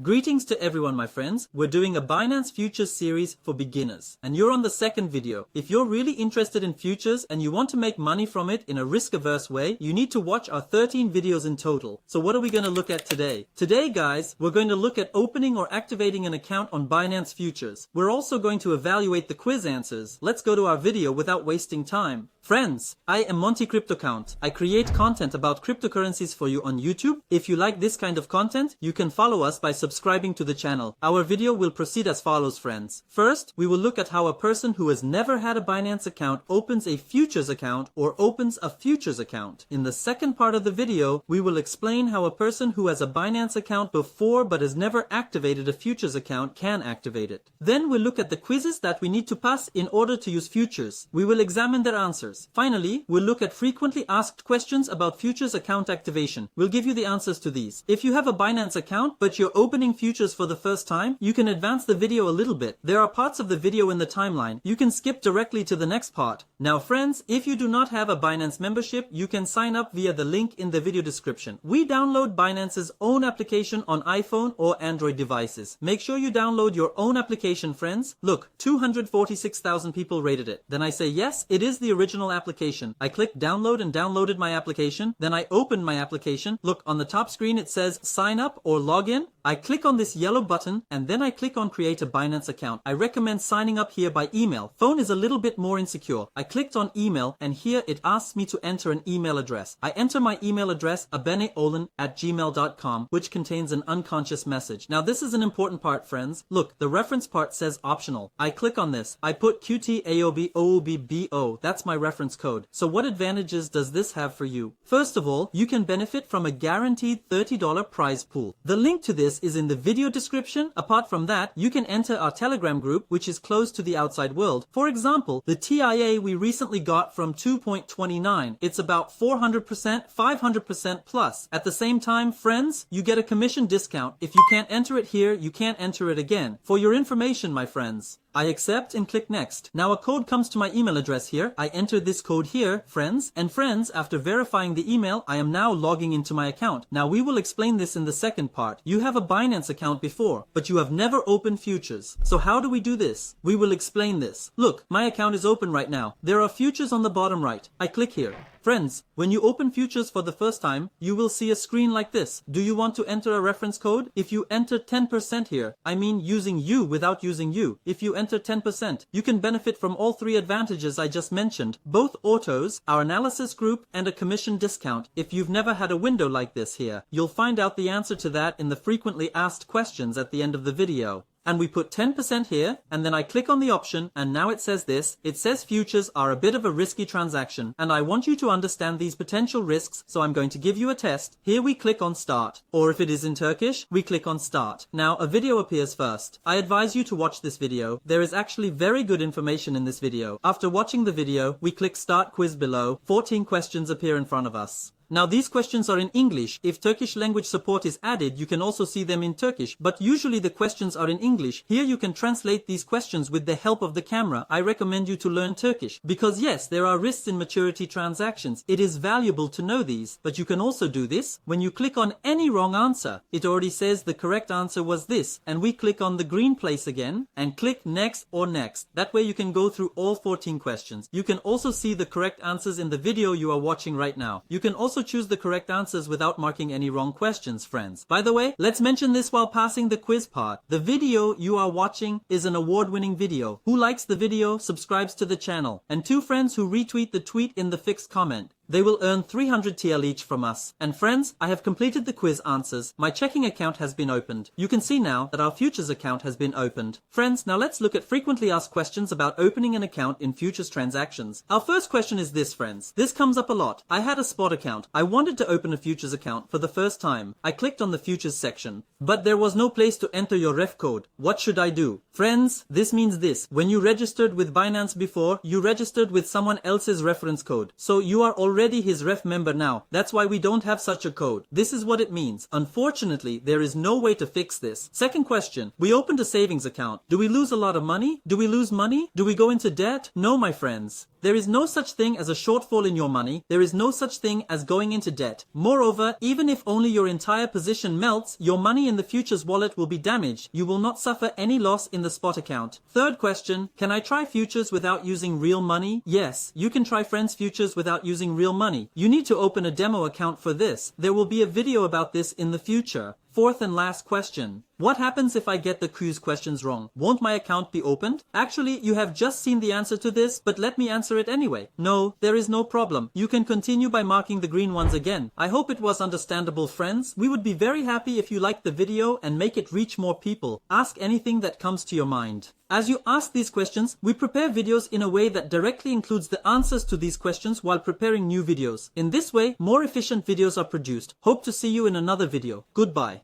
Greetings to everyone, my friends. We're doing a Binance Futures series for beginners, and you're on the second video. If you're really interested in futures and you want to make money from it in a risk-averse way, you need to watch our 13 videos in total. So what are we going to look at today? Today, guys, we're going to look at opening or activating an account on Binance Futures. We're also going to evaluate the quiz answers. Let's go to our video without wasting time. Friends, I am Monte CryptoCount. I create content about cryptocurrencies for you on YouTube. If you like this kind of content, you can follow us by subscribing to the channel. Our video will proceed as follows, friends. First, we will look at how a person who has never had a Binance account opens a futures account or opens a futures account. In the second part of the video, we will explain how a person who has a Binance account before but has never activated a futures account can activate it. Then we'll look at the quizzes that we need to pass in order to use futures. We will examine their answers. Finally, we'll look at frequently asked questions about futures account activation. We'll give you the answers to these. If you have a Binance account but you're opening futures for the first time, you can advance the video a little bit. There are parts of the video in the timeline. You can skip directly to the next part. Now friends, if you do not have a Binance membership, you can sign up via the link in the video description. We download Binance's own application on iPhone or Android devices. Make sure you download your own application, friends. Look, 246,000 people rated it. Then I say yes, it is the original application. I click download and downloaded my application. Then I open my application. Look, on the top screen it says sign up or log in. I click on this yellow button and then I click on create a Binance account. I recommend signing up here by email. Phone is a little bit more insecure. I clicked on email and here it asks me to enter an email address. I enter my email address abeneolin@gmail.com, which contains an unconscious message. Now this is an important part, friends. Look, the reference part says optional. I click on this. I put QTAOBOOBBO. That's my reference code. So what advantages does this have for you? First of all, you can benefit from a guaranteed $30 prize pool. The link to this is in the video description. Apart from that, you can enter our Telegram group, which is closed to the outside world. For example, the TIA we recently got from 2.29. It's about 400%, 500% plus. At the same time, friends, you get a commission discount. If you can't enter it here, you can't enter it again. For your information, my friends. I accept and click next. Now a code comes to my email address here. I enter this code here, friends. And friends, after verifying the email, I am now logging into my account. Now we will explain this in the second part. You have a Binance account before, but you have never opened futures. So how do we do this? We will explain this. Look, my account is open right now. There are futures on the bottom right. I click here. Friends, when you open futures for the first time, you will see a screen like this. Do you want to enter a reference code? If you enter 10% here, I mean using you without using you. If you enter 10%, you can benefit from all three advantages I just mentioned, both autos, our analysis group, and a commission discount. If you've never had a window like this here, you'll find out the answer to that in the frequently asked questions at the end of the video. And we put 10% here, and then I click on the option, and now it says this. It says futures are a bit of a risky transaction, and I want you to understand these potential risks, so I'm going to give you a test. Here we click on start, or if it is in Turkish, we click on start. Now a video appears first. I advise you to watch this video. There is actually very good information in this video. After watching the video, we click start quiz below. 14 questions appear in front of us. Now these questions are in English. If Turkish language support is added, you can also see them in Turkish, but usually the questions are in English. Here you can translate these questions with the help of the camera. I recommend you to learn Turkish, because yes, there are risks in maturity transactions. It is valuable to know these, but you can also do this. When you click on any wrong answer, it already says the correct answer was this, and we click on the green place again, and click next or next. That way you can go through all 14 questions. You can also see the correct answers in the video you are watching right now. You can also choose the correct answers without marking any wrong questions, friends. By the way, let's mention this while passing the quiz part. The video you are watching is an award-winning video. Who likes the video subscribes to the channel, and 2 friends who retweet the tweet in the fixed comment. They will earn 300 TL each from us. And friends, I have completed the quiz answers. My checking account has been opened. You can see now that our futures account has been opened. Friends, now let's look at frequently asked questions about opening an account in futures transactions. Our first question is this, friends. This comes up a lot. I had a spot account. I wanted to open a futures account for the first time. I clicked on the futures section, but there was no place to enter your ref code. What should I do? Friends, this means this. When you registered with Binance before, you registered with someone else's reference code. So you are already his ref member now. That's why we don't have such a code. This is what it means. Unfortunately, there is no way to fix this. Second question. We opened a savings account. Do we lose a lot of money? Do we lose money? Do we go into debt? No, my friends. There is no such thing as a shortfall in your money. There is no such thing as going into debt. Moreover, even if only your entire position melts, your money in the futures wallet will be damaged. You will not suffer any loss in the spot account. Third question, can I try futures without using real money? Yes, you can try friends futures without using real money. You need to open a demo account for this. There will be a video about this in the future. Fourth and last question. What happens if I get the quiz questions wrong? Won't my account be opened? Actually, you have just seen the answer to this, but let me answer it anyway. No, there is no problem. You can continue by marking the green ones again. I hope it was understandable, friends. We would be very happy if you liked the video and make it reach more people. Ask anything that comes to your mind. As you ask these questions, we prepare videos in a way that directly includes the answers to these questions while preparing new videos. In this way, more efficient videos are produced. Hope to see you in another video. Goodbye.